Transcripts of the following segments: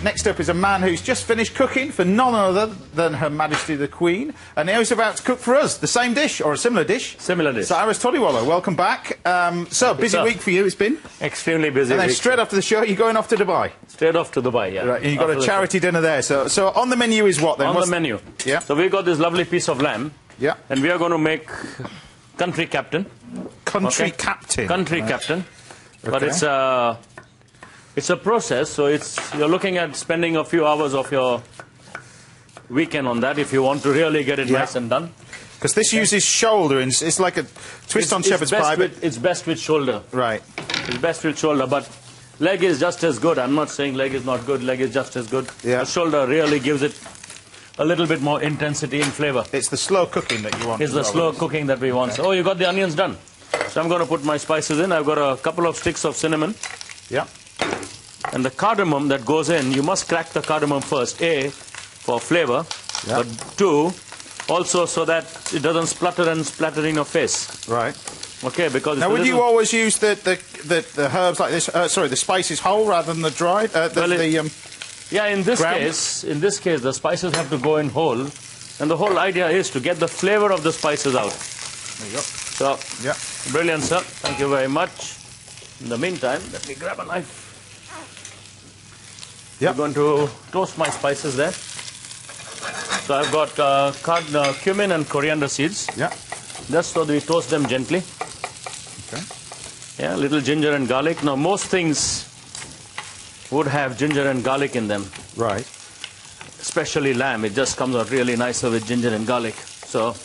next up is a man who's just finished cooking for none other than Her Majesty the Queen, and now he's about to cook for us the same dish, or a similar dish. Similar dish. CyrusTodiwala, welcome back. Busy week for you, it's been? Extremely busy And then week. straight after the show, you're going off to Dubai? Straight off to Dubai, yeah. Right, and you've got a charity dinner there. So on the menu is what, then? On the menu. Yeah. So we've got this lovely piece of lamb. Yeah. And we are going to make country captain. Country captain? Country captain. Okay. But it's a process, so you're looking at spending a few hours of your weekend on that if you want to really get it nice and done. Because this uses shoulder, and it's like a twist on shepherd's pie. It's best with shoulder. Right. It's best with shoulder, but leg is just as good. I'm not saying leg is not good, leg is just as good. Yeah. The shoulder really gives it a little bit more intensity and flavor. It's the slow cooking that you want. It's the slow cooking that we want. Okay. So, you got the onions done. So I'm going to put my spices in. I've got a couple of sticks of cinnamon. Yeah. And the cardamom that goes in, you must crack the cardamom first. A, for flavor, but two, also so that it doesn't splutter and splatter in your face. Right. Okay, because now, would you always use the herbs like this? Sorry, the spices whole rather than the dried. Yeah, in this case, the spices have to go in whole, and the whole idea is to get the flavor of the spices out. There you go. So, brilliant, sir. Thank you very much. In the meantime, let me grab a knife. I'm going to toast my spices there. So I've got cumin and coriander seeds. Yeah. Just so that we toast them gently. Okay. Yeah, a little ginger and garlic. Now, most things would have ginger and garlic in them. Right. Especially lamb. It just comes out really nicer with ginger and garlic. So,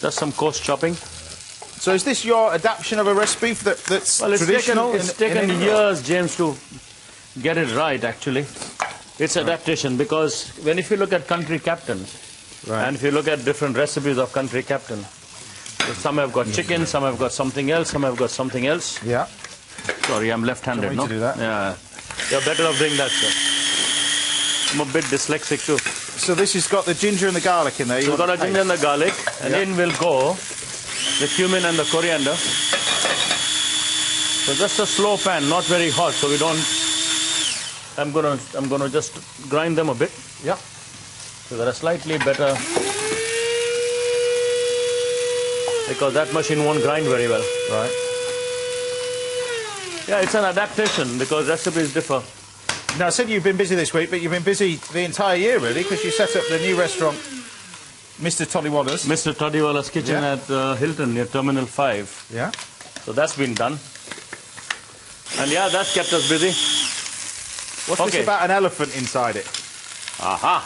just some coarse chopping. So is this your adaptation of a recipe that's traditional? It's taken years, James, to get it right, actually. It's adaptation, because if you look at country captains, and if you look at different recipes of country captain, some have got chicken, some have got something else, some have got something else. Yeah. Sorry, I'm left-handed, no? To do that? Yeah. You're better off doing that, sir. I'm a bit dyslexic, too. So this has got the ginger and the garlic in there? You've got the ginger and the garlic, and in will go the cumin and the coriander. So just a slow pan, not very hot, so we don't... I'm gonna just grind them a bit. Yeah. So they're slightly better, because that machine won't grind very well. Right. Yeah, it's an adaptation because recipes differ. Now, I said you've been busy this week, but you've been busy the entire year, really, because you set up the new restaurant, Mr. Todiwala's. Mr. Todiwala's Kitchen at Hilton near Terminal 5. Yeah. So that's been done. And yeah, that's kept us busy. What's this about an elephant inside it? Aha!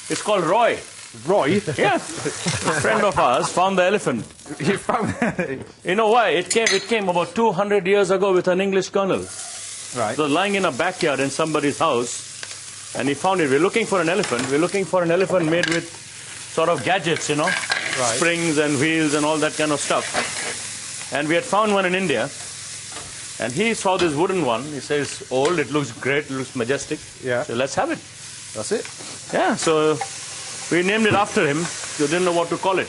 It's called Roy. Roy? Yeah. A friend of ours found the elephant. You found it? You know why? It came about 200 years ago with an English colonel. Right. It was lying in a backyard in somebody's house, and he found it. We're looking for an elephant. We're looking for an elephant made with sort of gadgets, you know, springs and wheels and all that kind of stuff. And we had found one in India. And he saw this wooden one. He says, old, it looks great, it looks majestic. Yeah. So let's have it. That's it? Yeah, so we named it after him. You didn't know what to call it.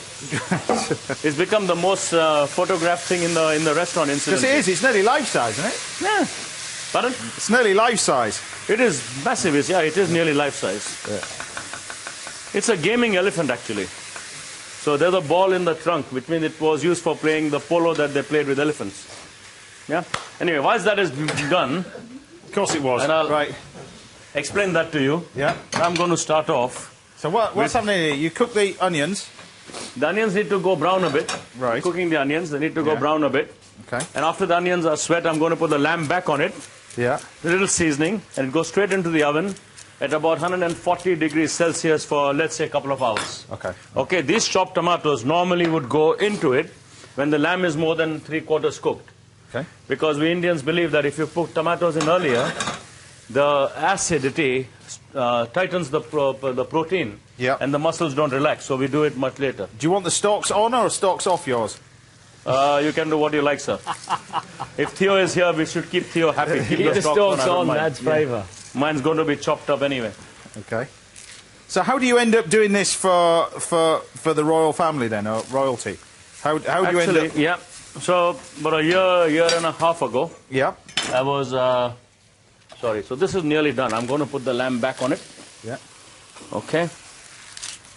It's become the most photographed thing in the restaurant, incidentally. Because it is, it's nearly life-size, isn't it? Yeah. Pardon? It's nearly life-size. It is massive, it is nearly life-size. Yeah. It's a gaming elephant, actually. So there's a ball in the trunk, which means it was used for playing the polo that they played with elephants. Yeah. Anyway, once that is done, of course it was. And I'll explain that to you. Yeah. I'm going to start off. So what's happening here? You cook the onions. The onions need to go brown a bit. Right. Cooking the onions, they need to go brown a bit. Okay. And after the onions are sweat, I'm going to put the lamb back on it. Yeah. A little seasoning, and it goes straight into the oven at about 140 degrees Celsius for, let's say, a couple of hours. Okay. Okay. These chopped tomatoes normally would go into it when the lamb is more than 3/4 cooked. Okay. Because we Indians believe that if you put tomatoes in earlier, the acidity tightens the protein, and the muscles don't relax, so we do it much later. Do you want the stalks on or stalks off yours? You can do what you like, sir. If Theo is here, we should keep Theo happy. Keep the stalks on, adds flavour. Mine's going to be chopped up anyway. Okay. So how do you end up doing this for the royal family then, or royalty? How do you end up... Yeah. So, about a year and a half ago, I was Sorry. So this is nearly done. I'm going to put the lamb back on it. Yeah. Okay.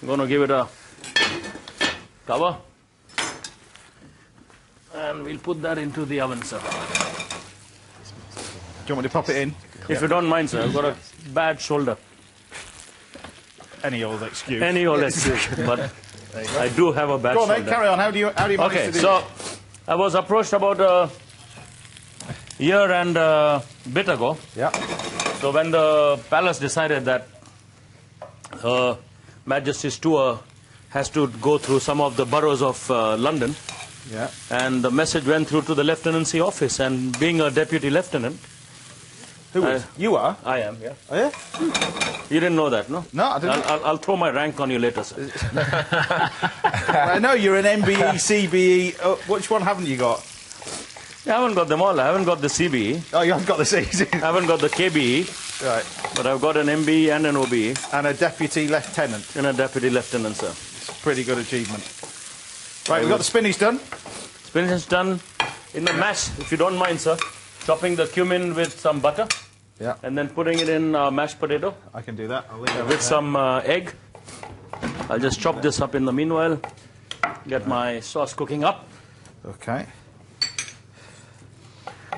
I'm going to give it a cover. And we'll put that into the oven, sir. Do you want me to pop it in? If you don't mind, sir. I've got a bad shoulder. Any old excuse. Any old excuse. But I do have a bad shoulder. Go on, shoulder. mate, carry on. How do you manage to do so I was approached about a year and a bit ago. Yeah. So when the palace decided that Her Majesty's tour has to go through some of the boroughs of London. Yeah. And the message went through to the lieutenancy office, and being a deputy lieutenant... Who is? You are? I am, yeah. Oh, yeah? You didn't know that, no? No, I didn't. I'll throw my rank on you later, sir. I know you're an MBE, CBE. Oh, which one haven't you got? I haven't got them all. I haven't got the CBE. Oh, you haven't got the CBE? I haven't got the KBE. Right. But I've got an MBE and an OBE. And a deputy lieutenant. And a deputy lieutenant, sir. It's a pretty good achievement. Right, we've got the spinach done. Spinach is done. In the mash, if you don't mind, sir, chopping the cumin with some butter. Yeah. And then putting it in mashed potato. I can do that. I'll leave it with some egg. I'll just chop this up in the meanwhile. Get my sauce cooking up. Okay.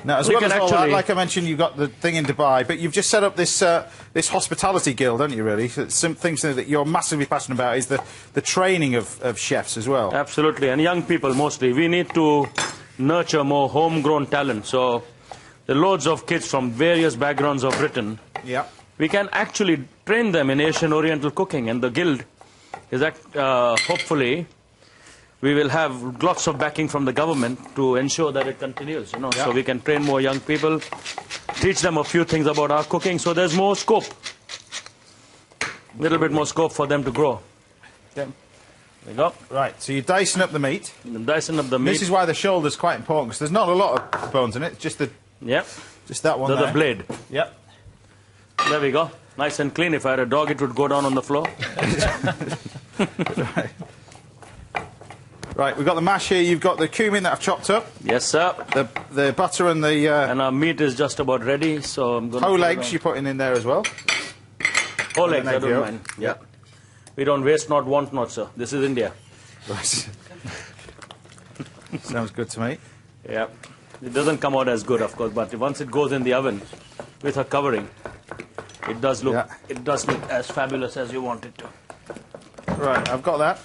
Now, as well as all that, like I mentioned, you've got the thing in Dubai, but you've just set up this this hospitality guild, haven't you, really? So some things that you're massively passionate about is the training of chefs as well. Absolutely, and young people mostly. We need to nurture more homegrown talent. So there are loads of kids from various backgrounds of Britain. Yeah. We can actually train them in Asian Oriental cooking, and the guild is hopefully... We will have lots of backing from the government to ensure that it continues, you know. Yeah. So we can train more young people, teach them a few things about our cooking, so there's more scope. A little bit more scope for them to grow. Okay. There we go. Right, so you're dicing up the meat. Dicing up the meat. This is why the shoulder's quite important, because there's not a lot of bones in it, just the... Yep. Just that one there. The blade. Yep. There we go. Nice and clean. If I had a dog, it would go down on the floor. Right. Right, we've got the mash here. You've got the cumin that I've chopped up. Yes, sir. The butter and the... and our meat is just about ready, so I'm going to... Whole eggs you're putting in there as well. Whole eggs, I don't mind. Yeah. We don't waste not, want not, sir. This is India. Right. Sounds good to me. Yeah. It doesn't come out as good, of course, but once it goes in the oven with a covering, it does look as fabulous as you want it to. Right, I've got that.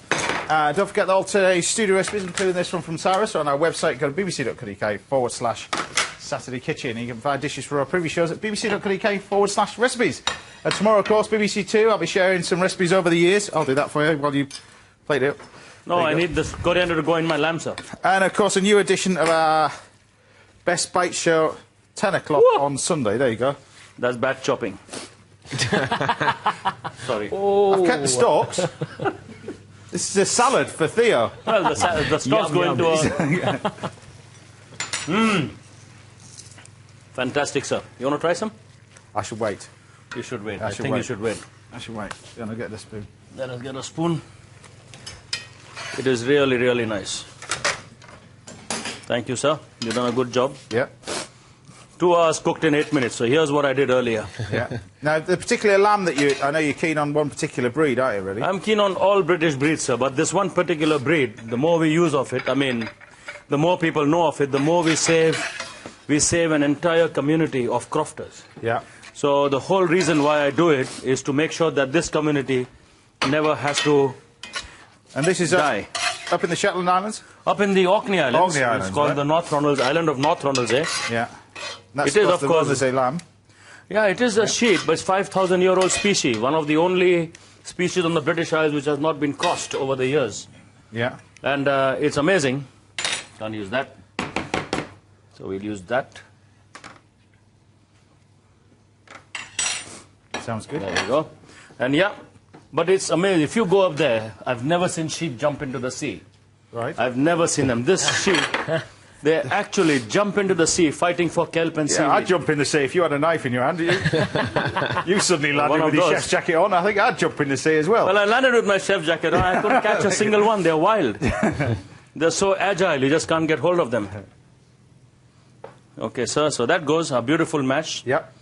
Don't forget that all today's studio recipes, including this one from Cyrus, are on our website. Go to bbc.co.uk/Saturday Kitchen. You can find dishes for our previous shows at bbc.co.uk/recipes. And tomorrow, of course, BBC Two. I'll be sharing some recipes over the years. I'll do that for you while you play it. No, I need this coriander to go in my lamb, sir. And, of course, a new edition of our Best Bite Show, 10 o'clock on Sunday. There you go. That's bad chopping. Sorry. Oh. I've kept the stalks. This is a salad for Theo. Well, the stalks go into a... Fantastic, sir. You want to try some? I should wait. You should wait. I think you should wait. I should wait. Then I'll get the spoon. Let us get a spoon. It is really, really nice. Thank you, sir. You've done a good job. Yeah. 2 hours cooked in 8 minutes. So here's what I did earlier. Yeah. Now, the particular lamb that I know you're keen on one particular breed, aren't you, really? I'm keen on all British breeds, sir. But this one particular breed, the more we use of it, I mean, the more people know of it, the more we save an entire community of crofters. Yeah. So the whole reason why I do it is to make sure that this community never has to And this is die. Up in the Shetland Islands? Up in the Orkney Islands. Orkney Islands, it's called the North Ronalds, island of North Ronaldsay. Yeah. That's it is, of course, a lamb. Yeah, it is a sheep, but it's 5,000-year-old species. One of the only species on the British Isles which has not been crossed over the years. Yeah. And it's amazing. Can't use that. So we'll use that. Sounds good. There we go. And yeah, but it's amazing. If you go up there, I've never seen sheep jump into the sea. Right. I've never seen them. This sheep... They actually jump into the sea fighting for kelp and seaweed. Yeah, I'd jump in the sea if you had a knife in your hand. You suddenly landed with your chef's jacket on. I think I'd jump in the sea as well. Well, I landed with my chef's jacket on. I couldn't catch a single one. They're wild. They're so agile, you just can't get hold of them. Okay, sir, so that goes, our beautiful mash. Yep.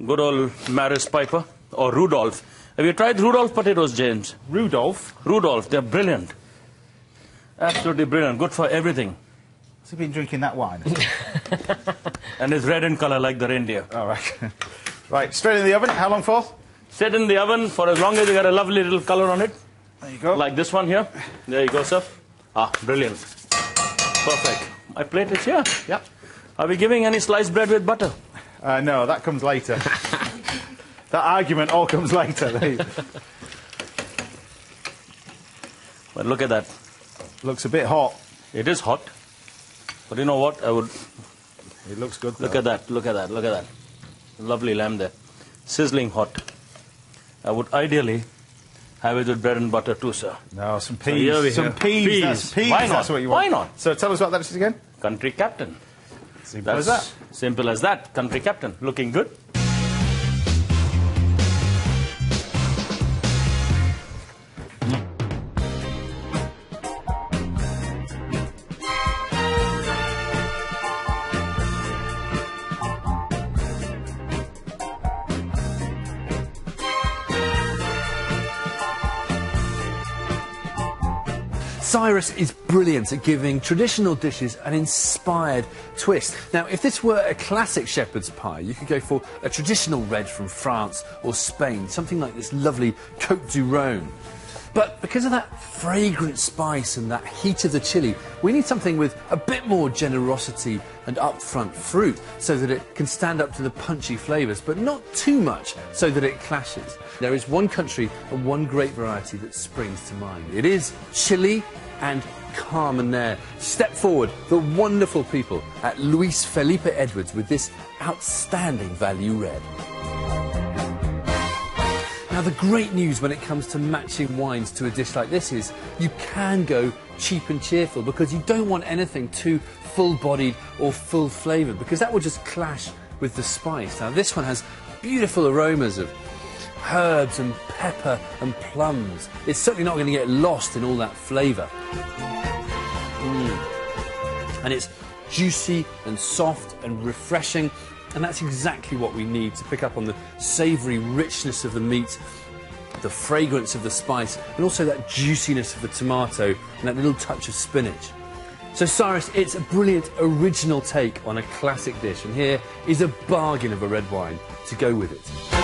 Good old Maris Piper or Rudolph. Have you tried Rudolph potatoes, James? Rudolph? Rudolph, they're brilliant. Absolutely brilliant. Good for everything. Has he been drinking that wine? And it's red in colour like the reindeer. All right. Right, straight in the oven. How long for? Set in the oven for as long as you got a lovely little colour on it. There you go. Like this one here. There you go, sir. Ah, brilliant. Perfect. My plate is here. Yep. Are we giving any sliced bread with butter? No, that comes later. That argument all comes later. But look at that. Looks a bit hot. It is hot. But you know what? I would... It looks good, though. Look at that, look at that, look at that. Lovely lamb there. Sizzling hot. I would ideally have it with bread and butter too, sir. No, some peas. Some peas. That's peas. Why not? That's what you want. Why not? So tell us what that is again. Country Captain. Simple as that. Simple as that. Country Captain. Looking good. Cyrus is brilliant at giving traditional dishes an inspired twist. Now, if this were a classic shepherd's pie, you could go for a traditional red from France or Spain, something like this lovely Côte du Rhône. But because of that fragrant spice and that heat of the chili, we need something with a bit more generosity and upfront fruit so that it can stand up to the punchy flavours, but not too much so that it clashes. There is one country and one great variety that springs to mind. It is Chile and Carmen there. Step forward, the wonderful people at Luis Felipe Edwards with this outstanding value red. Now, the great news when it comes to matching wines to a dish like this is you can go cheap and cheerful because you don't want anything too full-bodied or full-flavoured because that will just clash with the spice. Now, this one has beautiful aromas of herbs and pepper and plums. It's certainly not going to get lost in all that flavour. And it's juicy and soft and refreshing. And that's exactly what we need to pick up on the savoury richness of the meat, the fragrance of the spice, and also that juiciness of the tomato and that little touch of spinach. So Cyrus, it's a brilliant original take on a classic dish, and here is a bargain of a red wine to go with it.